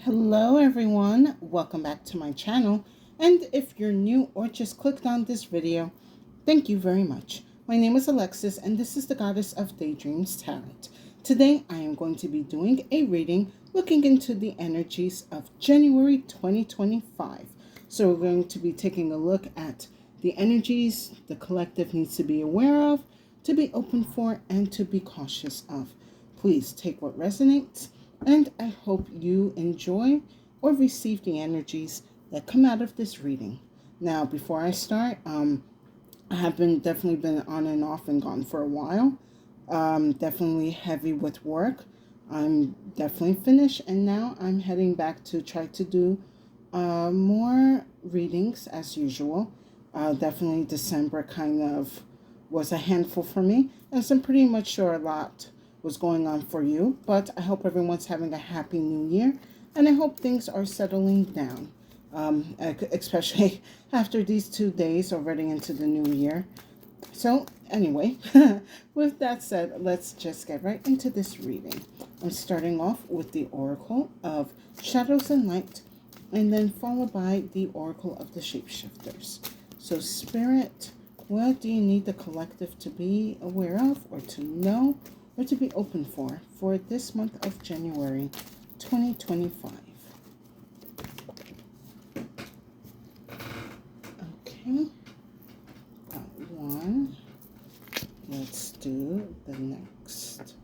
Hello everyone, welcome back to my channel, and if you're new or just clicked on this video, thank you very much. My name is Alexis and this is the Goddess of Daydreams Tarot. Today I am going to be doing a reading looking into the energies of January 2025. So we're going to be taking a look at the energies the collective needs to be aware of, to be open for, and to be cautious of. Please take what resonates, and I hope you enjoy or receive the energies that come out of this reading. Now, before I start, I have definitely been on and off and gone for a while. Definitely heavy with work. I'm definitely finished, and now I'm heading back to try to do more readings as usual. Definitely December kind of was a handful for me, as I'm pretty much sure a lot was going on for you, but I hope everyone's having a happy new year, and I hope things are settling down, especially after these 2 days already into the new year. So anyway, with that said, let's just get right into this reading. I'm starting off with the Oracle of Shadows and Light, and then followed by the Oracle of the Shapeshifters. So Spirit, what do you need the collective to be aware of, or to know, or to be open for this month of January 2025? Okay, got one. Let's do the next.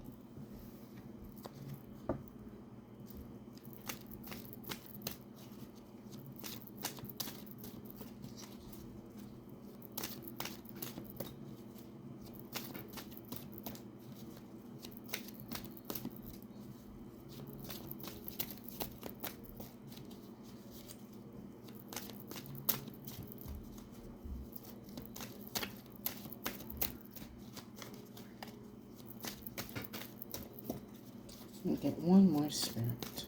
Let me get one more Spirit.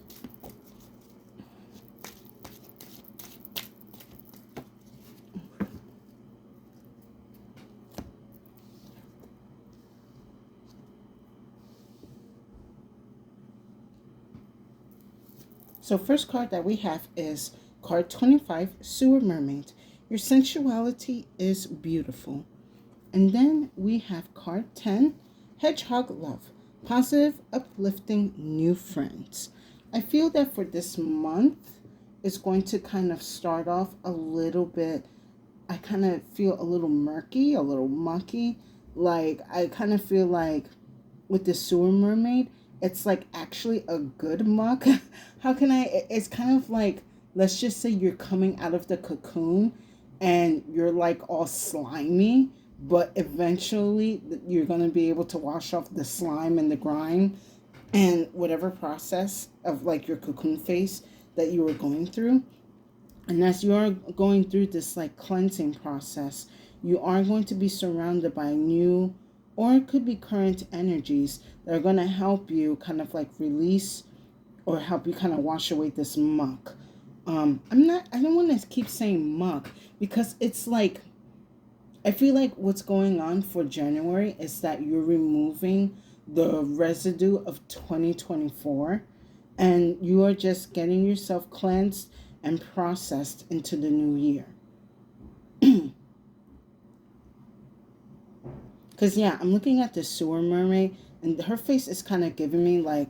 So first card that we have is card 25, Sewer Mermaid. Your sensuality is beautiful. And then we have card 10, Hedgehog Love. Positive, uplifting, new friends. I feel that for this month, it's going to kind of start off a little bit, I kind of feel a little murky, a little mucky. Like, I kind of feel like with the Sewer Mermaid, it's like actually a good muck. How can it's kind of like, let's just say you're coming out of the cocoon and you're like all slimy, but eventually you're going to be able to wash off the slime and the grime and whatever process of like your cocoon phase that you were going through. And as you are going through this like cleansing process, you are going to be surrounded by new, or it could be current energies that are going to help you kind of like release or help you kind of wash away this muck. I don't want to keep saying muck because it's like, I feel like what's going on for January is that you're removing the residue of 2024, and you are just getting yourself cleansed and processed into the new year. Because, yeah, I'm looking at the Sewer Mermaid, and her face is kind of giving me like,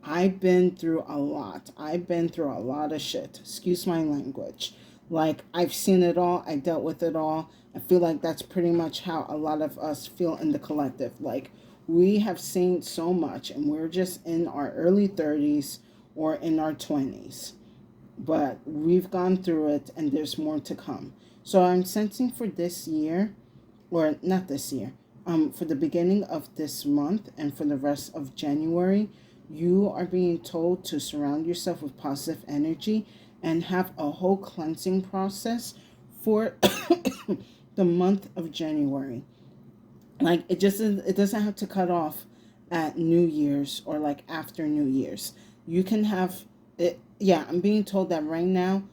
I've been through a lot. I've been through a lot of shit. Excuse my language. Like, I've seen it all. I dealt with it all. I feel like that's pretty much how a lot of us feel in the collective. Like, we have seen so much, and we're just in our early 30s or in our 20s. But we've gone through it, and there's more to come. So I'm sensing for this year, or not this year, for the beginning of this month and for the rest of January, you are being told to surround yourself with positive energy and have a whole cleansing process for the month of January. Like, it doesn't have to cut off at New Year's or like after New Year's. You can have it. Yeah, I'm being told that right now,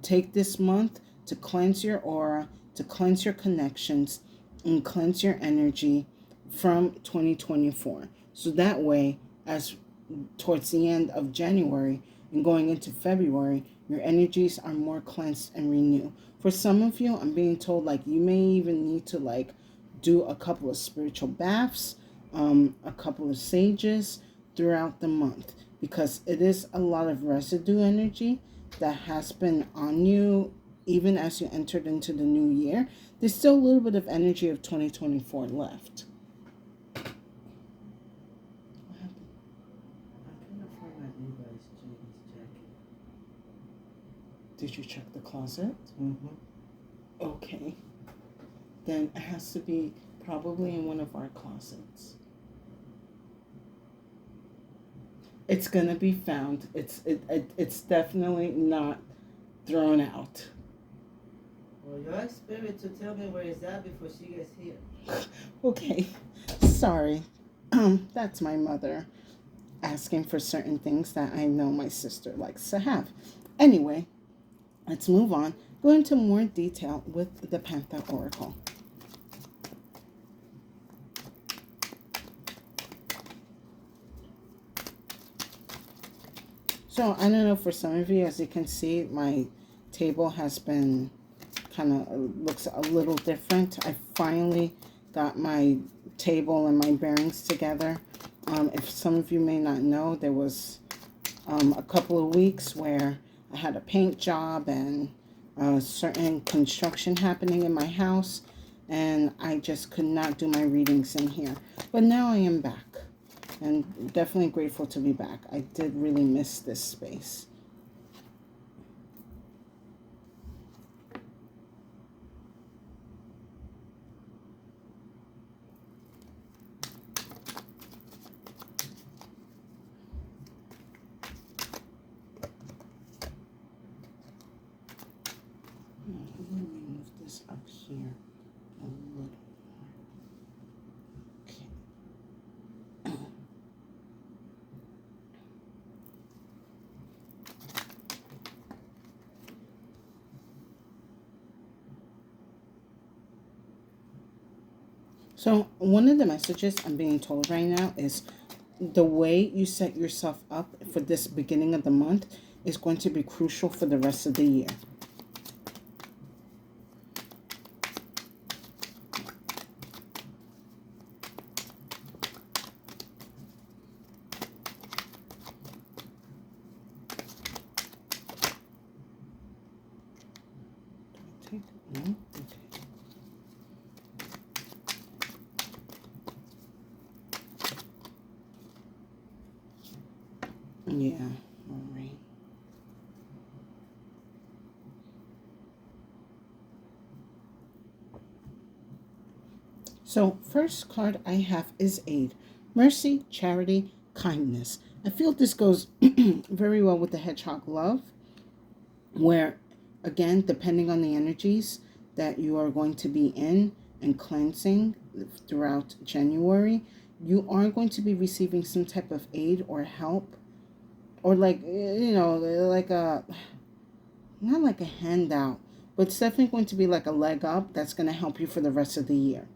take this month to cleanse your aura, to cleanse your connections, and cleanse your energy from 2024. So that way, as towards the end of January and going into February, your energies are more cleansed and renewed. For some of you, I'm being told like you may even need to like do a couple of spiritual baths, a couple of sages throughout the month, because it is a lot of residue energy that has been on you even as you entered into the new year. There's still a little bit of energy of 2024 left. Did you check the closet? Mm-hmm. Okay. Then it has to be probably in one of our closets. It's gonna be found. It's definitely not thrown out. Well, your spirit to tell me where it's at before she gets here. Okay. Sorry. That's my mother asking for certain things that I know my sister likes to have. Anyway, let's move on. Go into more detail with the Panther Oracle. So I don't know, for some of you, as you can see, my table has been kind of looks a little different. I finally got my table and my bearings together. If some of you may not know, there was a couple of weeks where I had a paint job and certain construction happening in my house, and I just could not do my readings in here. But now I am back, and definitely grateful to be back. I did really miss this space. Let me move this up here a little more. Okay. So one of the messages I'm being told right now is the way you set yourself up for this beginning of the month is going to be crucial for the rest of the year. Take one. Okay. Yeah, all right. So first card I have is Aid. Mercy, charity, kindness. I feel this goes very well with the Hedgehog Love, where, again, depending on the energies that you are going to be in and cleansing throughout January, you are going to be receiving some type of aid or help, or like, like a, not like a handout, but it's definitely going to be like a leg up that's going to help you for the rest of the year.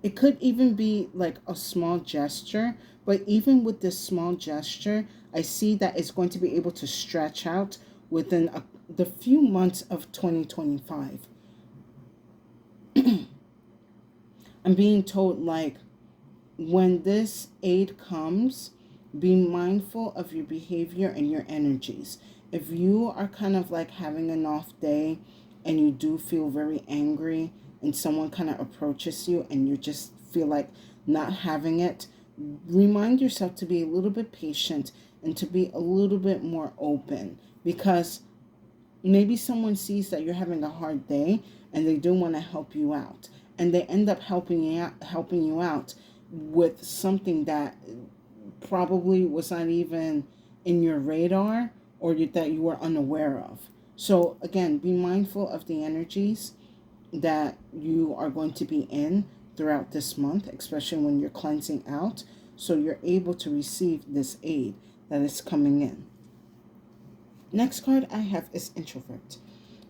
It could even be like a small gesture, but even with this small gesture, I see that it's going to be able to stretch out within the few months of 2025. I'm being told, like, when this aid comes, be mindful of your behavior and your energies. If you are kind of like having an off day and you do feel very angry and someone kind of approaches you and you just feel like not having it, remind yourself to be a little bit patient and to be a little bit more open, because maybe someone sees that you're having a hard day and they do want to help you out, and they end up helping you out with something that probably was not even in your radar, or that you were unaware of. So again, be mindful of the energies that you are going to be in throughout this month, especially when you're cleansing out, so you're able to receive this aid that is coming in. Next card I have is Introvert.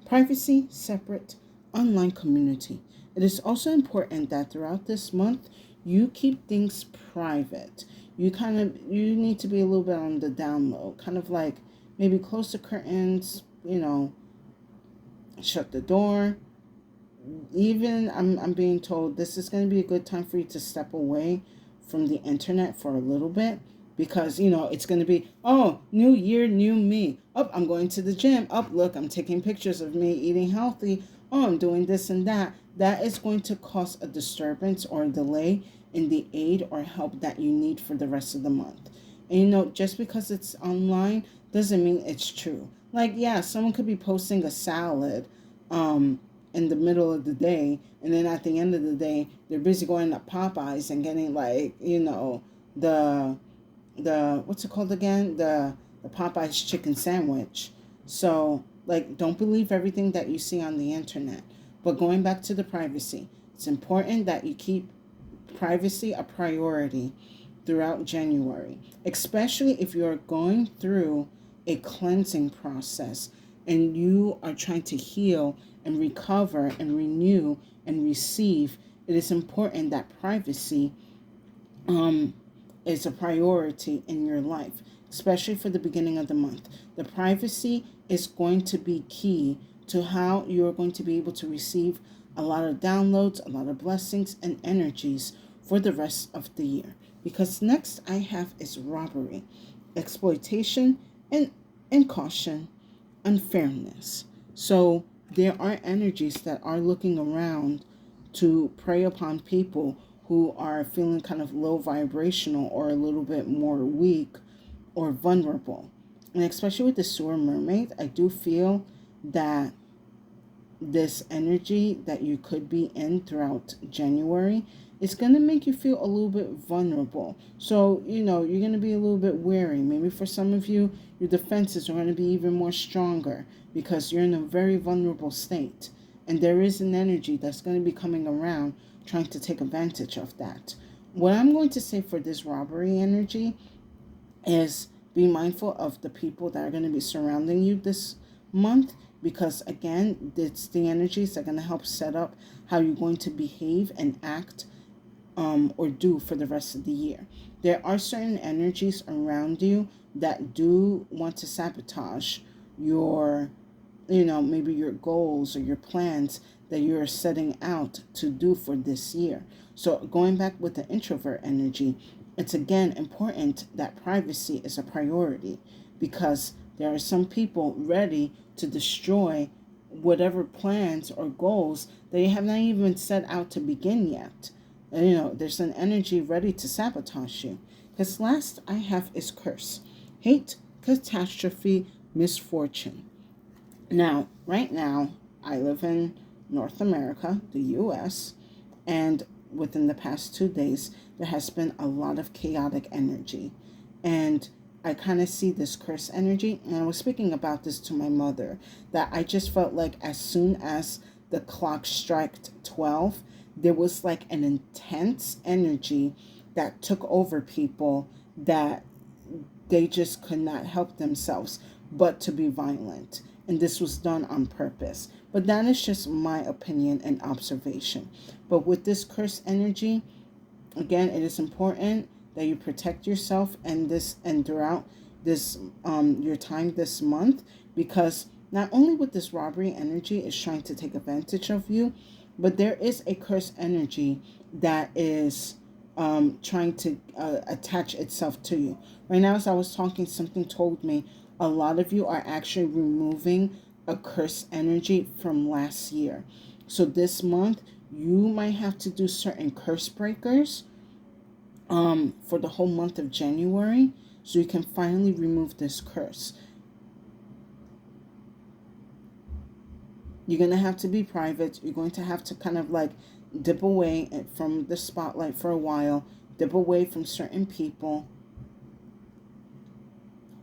Privacy, separate, online community. It is also important that throughout this month, you keep things private. you need to be a little bit on the down low, kind of like maybe close the curtains, shut the door. Even I'm being told this is going to be a good time for you to step away from the internet for a little bit, because it's going to be, oh, new year, new me. Oh, I'm going to the gym. Oh, look, I'm taking pictures of me eating healthy. Oh, I'm doing this and that. That is going to cause a disturbance or a delay in the aid or help that you need for the rest of the month. And just because it's online doesn't mean it's true. Like, yeah, someone could be posting a salad in the middle of the day, and then at the end of the day they're busy going to Popeyes and getting, like, the what's it called again, the Popeyes chicken sandwich. So, like, don't believe everything that you see on the internet. But going back to the privacy, it's important that you keep privacy a priority throughout January, especially if you're going through a cleansing process and you are trying to heal and recover and renew and receive. It is important that privacy is a priority in your life, especially for the beginning of the month. The privacy is going to be key to how you're going to be able to receive a lot of downloads, a lot of blessings and energies for the rest of the year. Because next I have is robbery, exploitation, and caution, unfairness. So there are energies that are looking around to prey upon people who are feeling kind of low vibrational or a little bit more weak or vulnerable. And especially with the sewer mermaid, I do feel that this energy that you could be in throughout January is going to make you feel a little bit vulnerable. So, you're going to be a little bit wary. Maybe for some of you, your defenses are going to be even more stronger because you're in a very vulnerable state. And there is an energy that's going to be coming around trying to take advantage of that. What I'm going to say for this robbery energy is be mindful of the people that are going to be surrounding you this month, because again, it's the energies that are going to help set up how you're going to behave and act or do for the rest of the year. There are certain energies around you that do want to sabotage your, maybe your goals or your plans that you're setting out to do for this year. So going back with the introvert energy, it's again important that privacy is a priority, because there are some people ready to destroy whatever plans or goals that you have not even set out to begin yet. There's an energy ready to sabotage you. Because last I have is curse, hate, catastrophe, misfortune. Now, right now, I live in North America, the U.S., and within the past 2 days, there has been a lot of chaotic energy. And I kind of see this curse energy, and I was speaking about this to my mother, that I just felt like as soon as the clock struck 12, there was like an intense energy that took over people, that they just could not help themselves but to be violent. And this was done on purpose. But that is just my opinion and observation. But with this curse energy, again, it is important that you protect yourself and throughout this your time this month, because not only with this robbery energy is trying to take advantage of you, but there is a curse energy that is trying to attach itself to you. Right now, as I was talking, something told me a lot of you are actually removing a curse energy from last year. So this month, you might have to do certain curse breakers for the whole month of January, so you can finally remove this curse. You're going to have to be private. You're going to have to kind of like dip away from the spotlight for a while, dip away from certain people.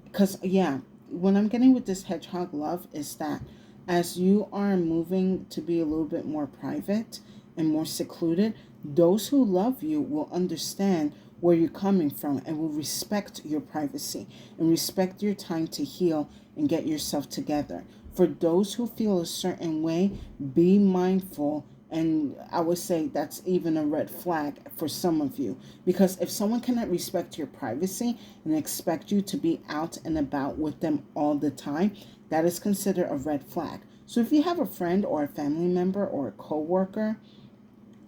Because, yeah, what I'm getting with this hedgehog love is that as you are moving to be a little bit more private and more secluded, those who love you will understand where you're coming from and will respect your privacy and respect your time to heal and get yourself together. For those who feel a certain way, be mindful And I would say that's even a red flag for some of you. Because if someone cannot respect your privacy and expect you to be out and about with them all the time, that is considered a red flag. So if you have a friend or a family member or a coworker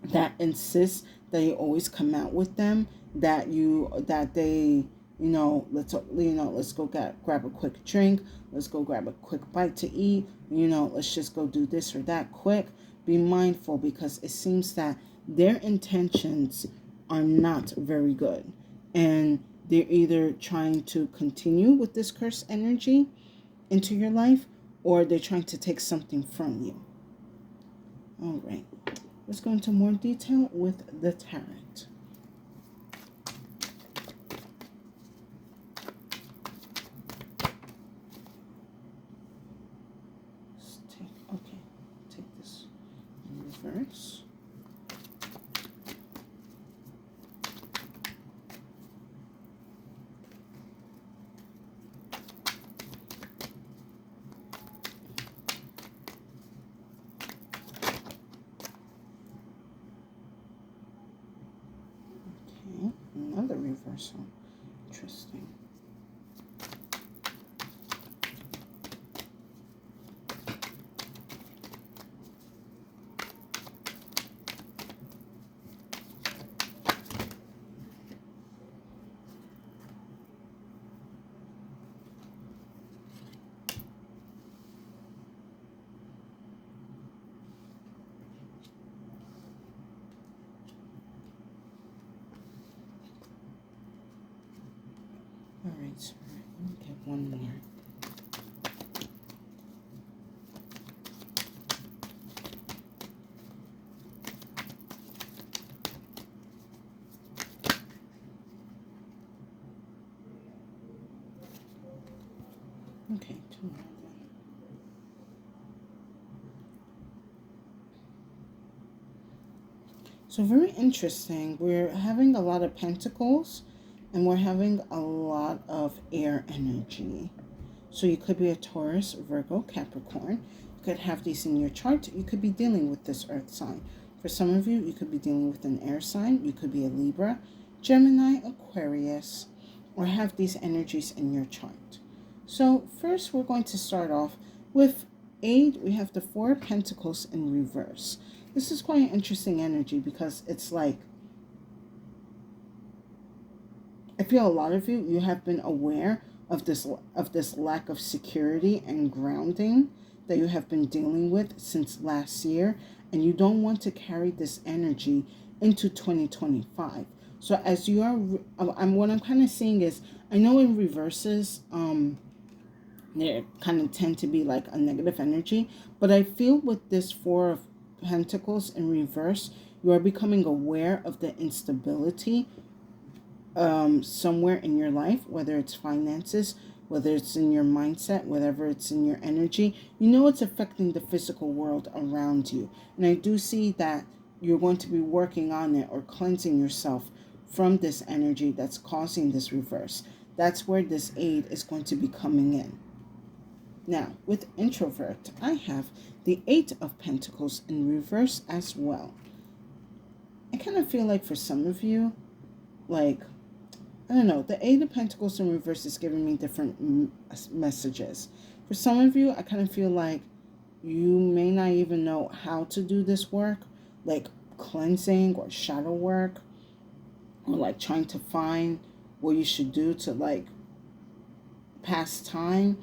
that insists that you always come out with them, that they, let's go grab a quick drink, let's go grab a quick bite to eat, let's just go do this or that quick. Be mindful, because it seems that their intentions are not very good, and they're either trying to continue with this cursed energy into your life, or they're trying to take something from you. All right. Let's go into more detail with the tarot. Take this in reverse. Okay, another reversal. Interesting. All right, so let me get one more. Okay, two more then. So very interesting. We're having a lot of pentacles, and we're having a lot of air energy. So you could be a Taurus, Virgo, Capricorn. You could have these in your chart. You could be dealing with this earth sign. For some of you, you could be dealing with an air sign. You could be a Libra, Gemini, Aquarius, or have these energies in your chart. So first, we're going to start off with 8. We have the 4 of Pentacles in reverse. This is quite an interesting energy, because it's like, I feel a lot of you have been aware of this lack of security and grounding that you have been dealing with since last year, and you don't want to carry this energy into 2025. So as you are, what I'm kind of seeing is, I know in reverses, they kind of tend to be like a negative energy, but I feel with this 4 of Pentacles in reverse, you are becoming aware of the instability somewhere in your life, whether it's finances, whether it's in your mindset, whatever it's in your energy. It's affecting the physical world around you. And I do see that you're going to be working on it or cleansing yourself from this energy that's causing this reverse. That's where this 8 is going to be coming in. Now, with introvert, I have the 8 of Pentacles in reverse as well. I kind of feel like for some of you, like, I don't know, the 8 of Pentacles in reverse is giving me different messages. For some of you, I kind of feel like you may not even know how to do this work, like cleansing or shadow work, or like trying to find what you should do to like pass time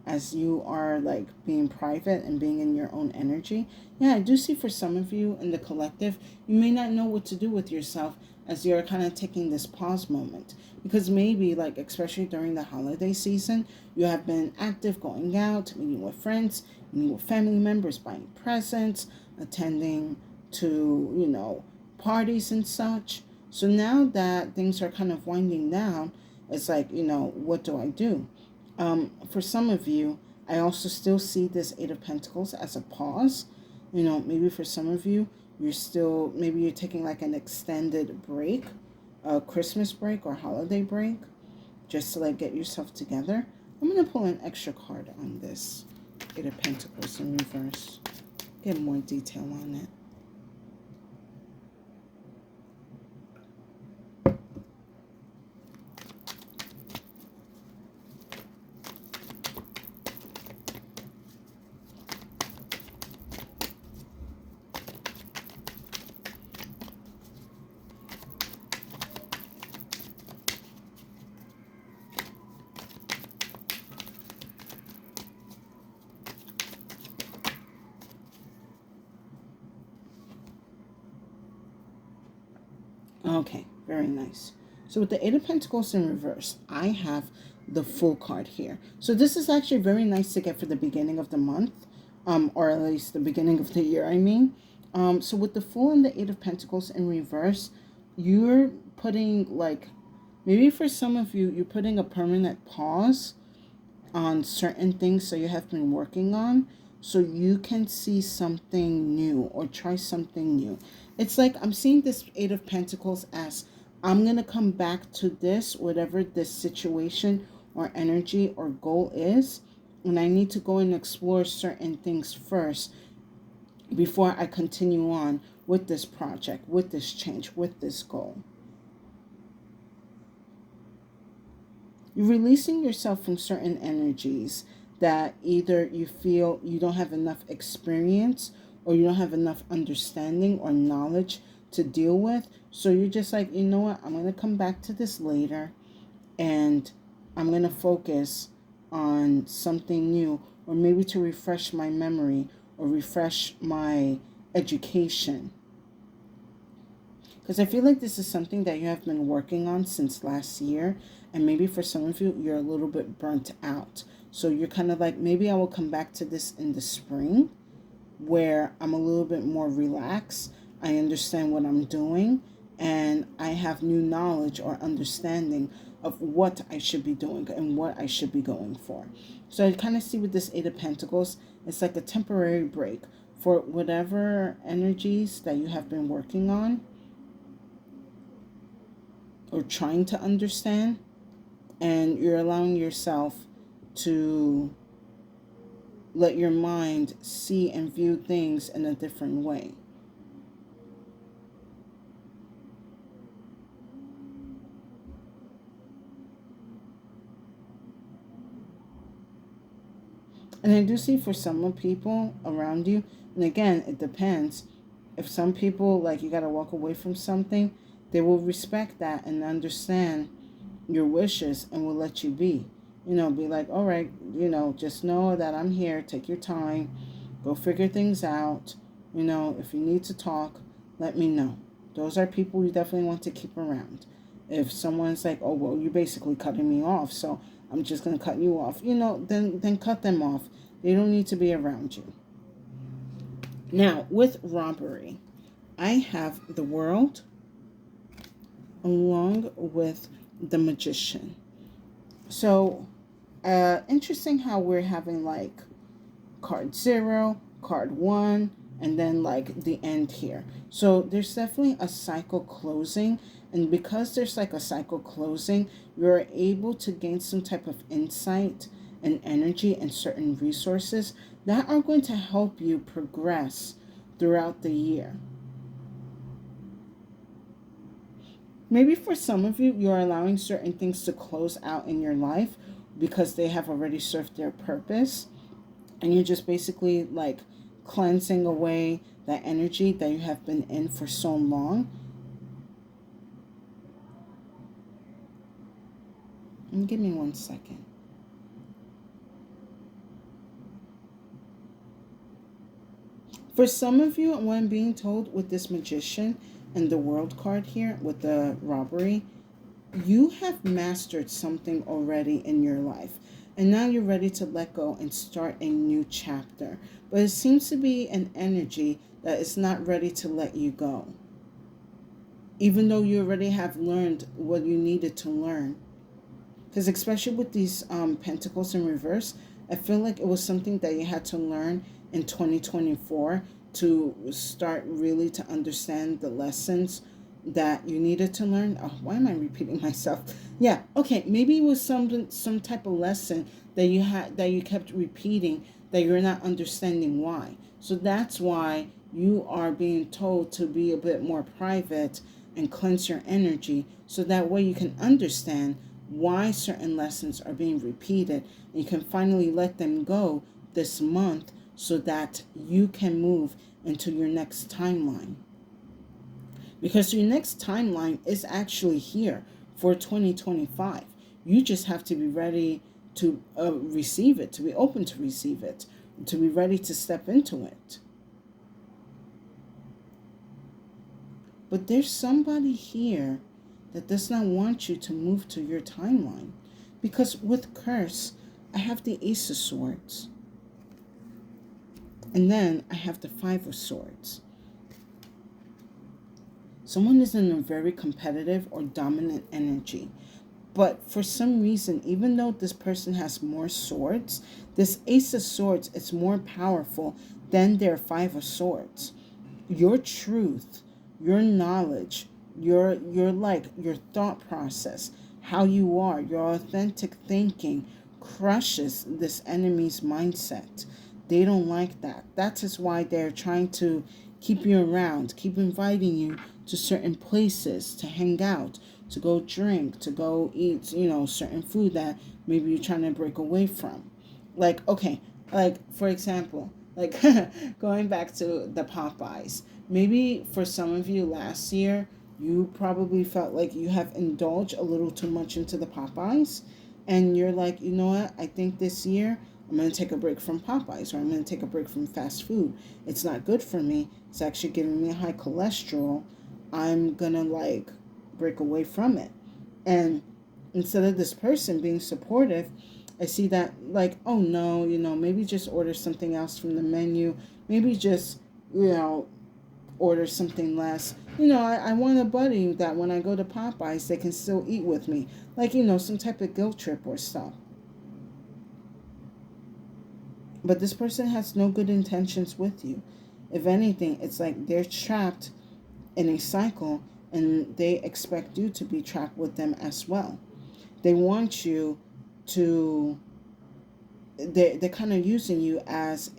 as you are like being private and being in your own energy. Yeah, I do see for some of you in the collective, you may not know what to do with yourself as you're kind of taking this pause moment. Because maybe, like, especially during the holiday season, you have been active, going out, meeting with friends, meeting with family members, buying presents, attending to, parties and such. So now that things are kind of winding down, it's like, what do I do? For some of you, I also still see this 8 of Pentacles as a pause. Maybe for some of you, maybe you're taking like an extended break, a Christmas break or holiday break, just to like get yourself together. I'm going to pull an extra card on this 8 of Pentacles in reverse. Get more detail on it. Okay, very nice. So with the Eight of Pentacles in reverse, I have the Fool card here. So this is actually very nice to get for the beginning of the month, or at least the beginning of the year, I mean. So with the Fool and the Eight of Pentacles in reverse, you're putting, like, maybe for some of you, you're putting a permanent pause on certain things that you have been working on, so you can see something new or try something new. It's like I'm seeing this Eight of Pentacles as I'm going to come back to this, whatever this situation or energy or goal is, and I need to go and explore certain things first before I continue on with this project, with this change, with this goal. You're releasing yourself from certain energies that either you feel you don't have enough experience or you don't have enough understanding or knowledge to deal with. So you're just like, you know what, I'm going to come back to this later and I'm going to focus on something new, or maybe to refresh my memory or refresh my education. Because I feel like this is something that you have been working on since last year. And maybe for some of you, you're a little bit burnt out. So you're kind of like, maybe I will come back to this in the spring where I'm a little bit more relaxed. I understand what I'm doing. And I have new knowledge or understanding of what I should be doing and what I should be going for. So I kind of see with this Eight of Pentacles, it's like a temporary break for whatever energies that you have been working on or trying to understand, and you're allowing yourself to let your mind see and view things in a different way. And I do see for some people around you, and again, it depends. If some people, like, you got to walk away from something, they will respect that and understand your wishes and will let you be. Be like, all right, just know that I'm here. Take your time. Go figure things out. If you need to talk, let me know. Those are people you definitely want to keep around. If someone's like, oh, well, you're basically cutting me off, so I'm just going to cut you off, then cut them off. They don't need to be around you. Now, with robbery, I have the World along with the Magician. So, interesting how we're having like card 0, card 1, and then like the end here. So there's definitely a cycle closing, and because there's like a cycle closing, you're able to gain some type of insight and energy and certain resources that are going to help you progress throughout the year. Maybe for some of you, you're allowing certain things to close out in your life because they have already served their purpose. And you're just basically like cleansing away that energy that you have been in for so long. And give me 1 second. For some of you, what I'm being told with this Magician and the World card here with the robbery, you have mastered something already in your life. And now you're ready to let go and start a new chapter. But it seems to be an energy that is not ready to let you go. Even though you already have learned what you needed to learn. Because especially with these pentacles in reverse, I feel like it was something that you had to learn in 2024 to start really to understand the lessons that you needed to learn. Oh, why am I repeating myself? Yeah, okay, maybe it was some type of lesson that you kept repeating that you're not understanding why. So that's why you are being told to be a bit more private and cleanse your energy, so that way you can understand why certain lessons are being repeated, and you can finally let them go this month so that you can move into your next timeline. Because your next timeline is actually here for 2025. You just have to be ready to receive it, to be open to receive it, to be ready to step into it. But there's somebody here that does not want you to move to your timeline. Because with curse, I have the Ace of Swords. And then I have the Five of Swords. Someone is in a very competitive or dominant energy. But for some reason, even though this person has more swords, this Ace of Swords is more powerful than their Five of Swords. Your truth, your knowledge, your thought process, how you are, your authentic thinking crushes this enemy's mindset. They don't like that. That is why they're trying to keep you around, keep inviting you to certain places to hang out, to go drink, to go eat, certain food that maybe you're trying to break away from. Okay, for example, going back to the Popeyes. Maybe for some of you last year, you probably felt like you have indulged a little too much into the Popeyes. And you're like, you know what? I think this year I'm going to take a break from Popeyes, or I'm going to take a break from fast food. It's not good for me. It's actually giving me high cholesterol. I'm going to break away from it. And instead of this person being supportive, I see that oh no, maybe just order something else from the menu. Maybe just, order something less. I want a buddy that when I go to Popeyes, they can still eat with me. Some type of guilt trip or stuff. But this person has no good intentions with you. If anything, it's like they're trapped in a cycle and they expect you to be trapped with them as well. They want you to, they're kind of using you as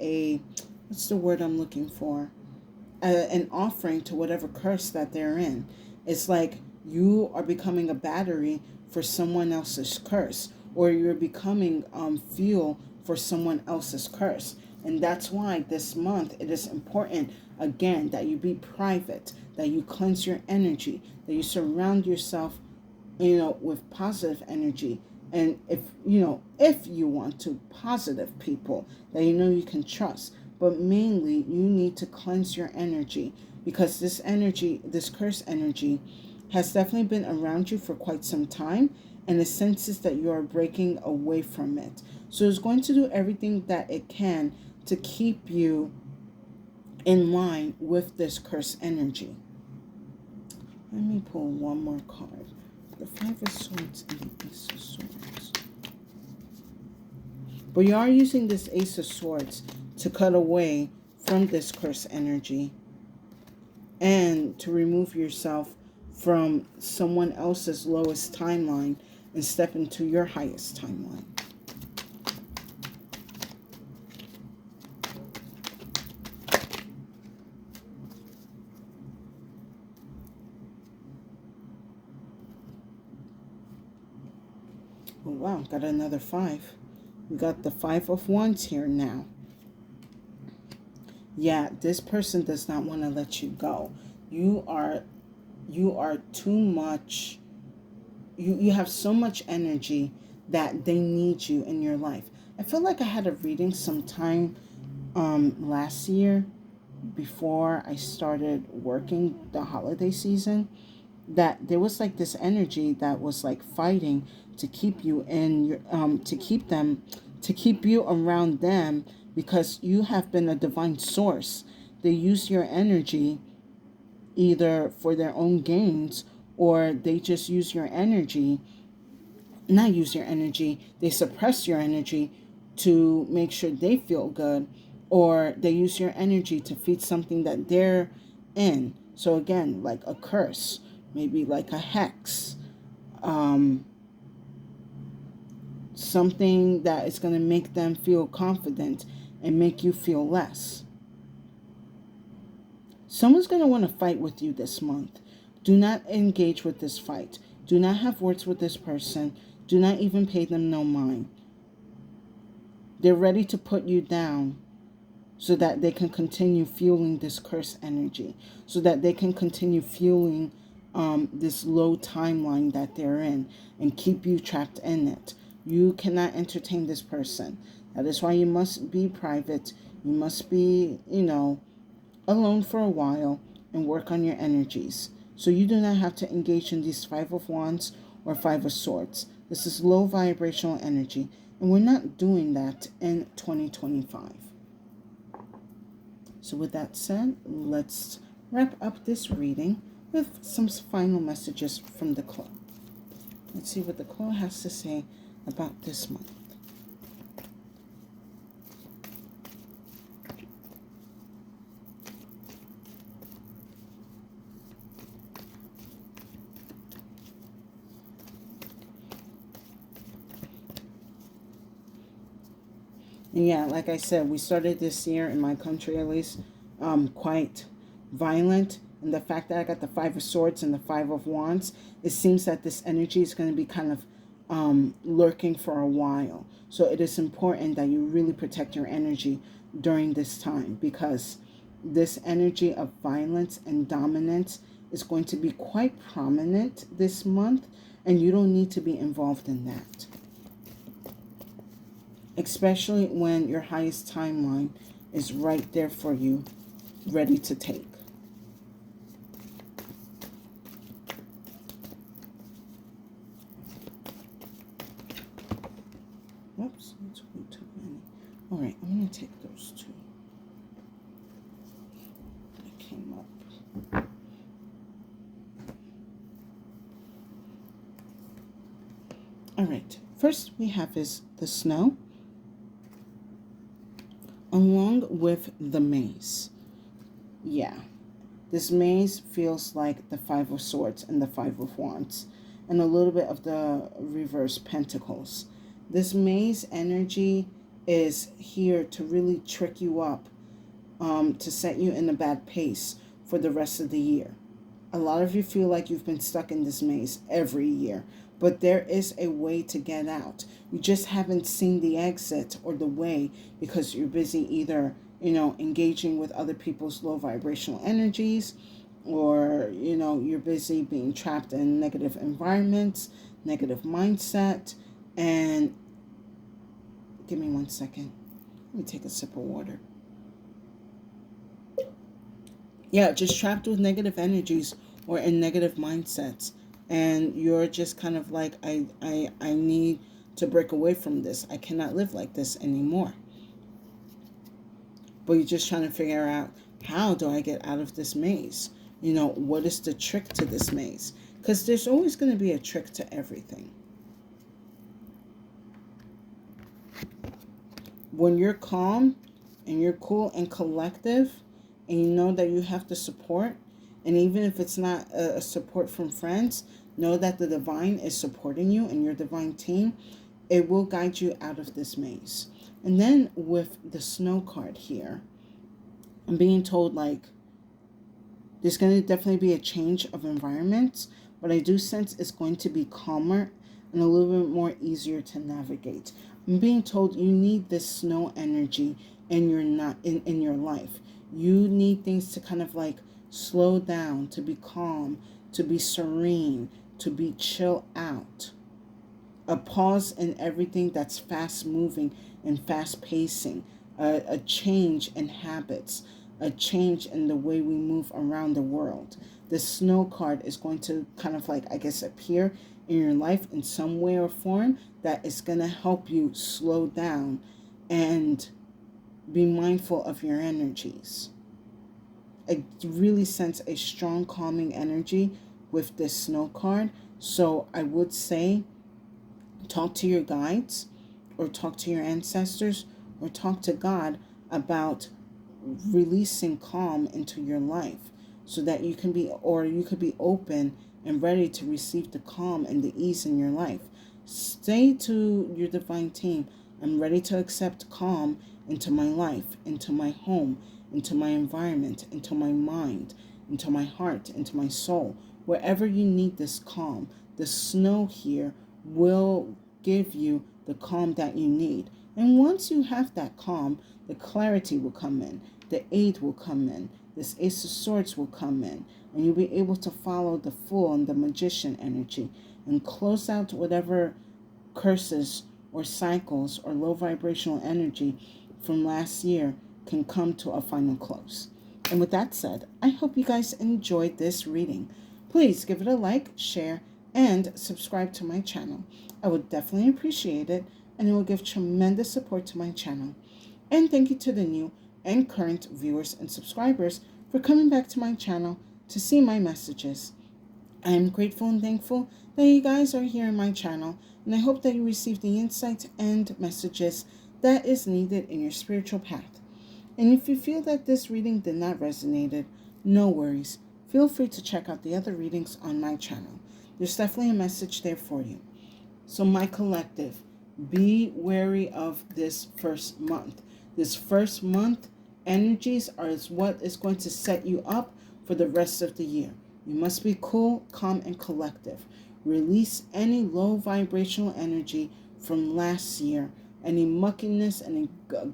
what's the word I'm looking for? An offering to whatever curse that they're in. It's like you are becoming a battery for someone else's curse, or you're becoming fuel for someone else's curse. And that's why this month it is important, again, that you be private, that you cleanse your energy, that you surround yourself, with positive energy. And if you want to, positive people that you can trust. But mainly, you need to cleanse your energy, because this energy, this curse energy, has definitely been around you for quite some time, and it senses that you are breaking away from it. So it's going to do everything that it can to keep you in line with this curse energy. Let me pull one more card. The Five of Swords and the Ace of Swords. But you are using this Ace of Swords to cut away from this curse energy and to remove yourself from someone else's lowest timeline and step into your highest timeline. Oh wow, got another 5. We got the 5 of Wands here now. Yeah, this person does not want to let you go. You are too much. You have so much energy that they need you in your life. I feel like I had a reading sometime last year before I started working the holiday season, that there was this energy that was fighting to keep you in your to keep you around them, because you have been a divine source. They use your energy either for their own gains, or they just use your energy, not use your energy, they suppress your energy to make sure they feel good, or they use your energy to feed something that they're in. So again, like a curse, maybe like a hex, something that is going to make them feel confident and make you feel less. Someone's going to want to fight with you this month. Do not engage with this fight. Do not have words with this person. Do not even pay them no mind. They're ready to put you down so that they can continue fueling this curse energy, so that they can continue fueling this low timeline that they're in and keep you trapped in it. You cannot entertain this person. That is why you must be private. You must be, alone for a while and work on your energies. So you do not have to engage in these Five of Wands or Five of Swords. This is low vibrational energy, and we're not doing that in 2025. So with that said, let's wrap up this reading with some final messages from the Claw. Let's see what the Claw has to say about this month. And yeah, like I said, we started this year, in my country at least, quite violent. And the fact that I got the Five of Swords and the Five of Wands, it seems that this energy is going to be kind of lurking for a while. So it is important that you really protect your energy during this time, because this energy of violence and dominance is going to be quite prominent this month, and you don't need to be involved in that. Especially when your highest timeline is right there for you, ready to take. Whoops, that's way too many. All right, I'm going to take those two. It came up. All right, first we have is the snow, along with the maze. Yeah, this maze feels like the Five of Swords and the Five of Wands, and a little bit of the reverse Pentacles. This maze energy is here to really trick you up, to set you in a bad pace for the rest of the year. A lot of you feel like you've been stuck in this maze every year, but there is a way to get out. You just haven't seen the exit or the way, because you're busy either, engaging with other people's low vibrational energies, or, you're busy being trapped in negative environments, negative mindset. And give me 1 second. Let me take a sip of water. Yeah, just trapped with negative energies or in negative mindsets. And you're just kind of like, I need to break away from this. I cannot live like this anymore. But you're just trying to figure out, how do I get out of this maze? What is the trick to this maze? Because there's always going to be a trick to everything. When you're calm and you're cool and collective, and you know that you have the support, and even if it's not a support from friends, know that the divine is supporting you and your divine team. It will guide you out of this maze. And then with the snow card here, I'm being told like there's going to definitely be a change of environments, but I do sense it's going to be calmer and a little bit more easier to navigate. I'm being told you need this snow energy in your life. You need things to kind of like slow down, to be calm, to be serene, to be chill out. A pause in everything that's fast moving and fast pacing. A change in habits. A change in the way we move around the world. The snow card is going to kind of like, I guess, appear in your life in some way or form that is going to help you slow down and be mindful of your energies. I really sense a strong calming energy with this snow card. So I would say talk to your guides, or talk to your ancestors, or talk to God about releasing calm into your life, so that you could be open and ready to receive the calm and the ease in your life. Say to your divine team, I'm ready to accept calm into my life, into my home, into my environment, into my mind, into my heart, into my soul. Wherever you need this calm, the snow here will give you the calm that you need. And once you have that calm, the clarity will come in, the aid will come in, this Ace of Swords will come in, and you'll be able to follow the Fool and the Magician energy and close out whatever curses or cycles or low vibrational energy from last year can come to a final close. And with that said, I hope you guys enjoyed this reading. Please give it a like, share, and subscribe to my channel. I would definitely appreciate it, and it will give tremendous support to my channel. And thank you to the new and current viewers and subscribers for coming back to my channel to see my messages. I am grateful and thankful that you guys are here in my channel, and I hope that you receive the insights and messages that is needed in your spiritual path. And if you feel that this reading did not resonate, no worries. Feel free to check out the other readings on my channel. There's definitely a message there for you. So my collective, be wary of this first month. This first month energies are what is going to set you up for the rest of the year. You must be cool, calm, and collective. Release any low vibrational energy from last year, any muckiness, any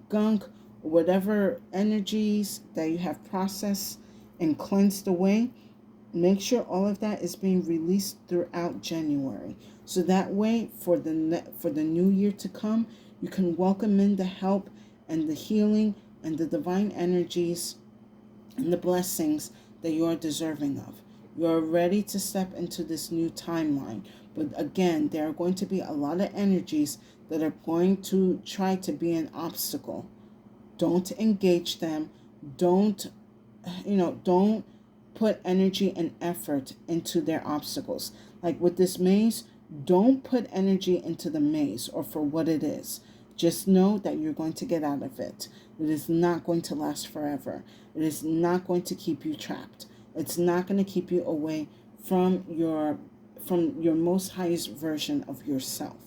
gunk, whatever energies that you have processed and cleansed away. Make sure all of that is being released throughout January. So that way, for the new year to come, you can welcome in the help and the healing and the divine energies and the blessings that you are deserving of. You're ready to step into this new timeline. But again, there are going to be a lot of energies that are going to try to be an obstacle. Don't engage them. Don't put energy and effort into their obstacles. Like with this maze, don't put energy into the maze or for what it is. Just know that you're going to get out of it. It is not going to last forever. It is not going to keep you trapped. It's not going to keep you away from your most highest version of yourself.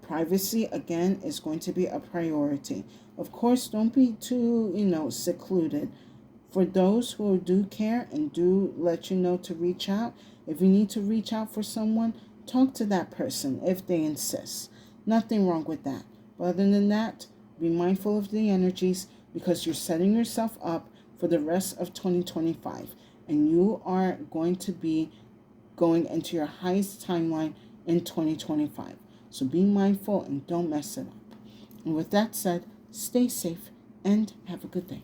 Privacy, again, is going to be a priority. Of course, don't be too, secluded. For those who do care and do let you know to reach out, if you need to reach out for someone, talk to that person if they insist. Nothing wrong with that. But other than that, be mindful of the energies because you're setting yourself up for the rest of 2025. And you are going to be going into your highest timeline in 2025. So be mindful and don't mess it up. And with that said, stay safe and have a good day.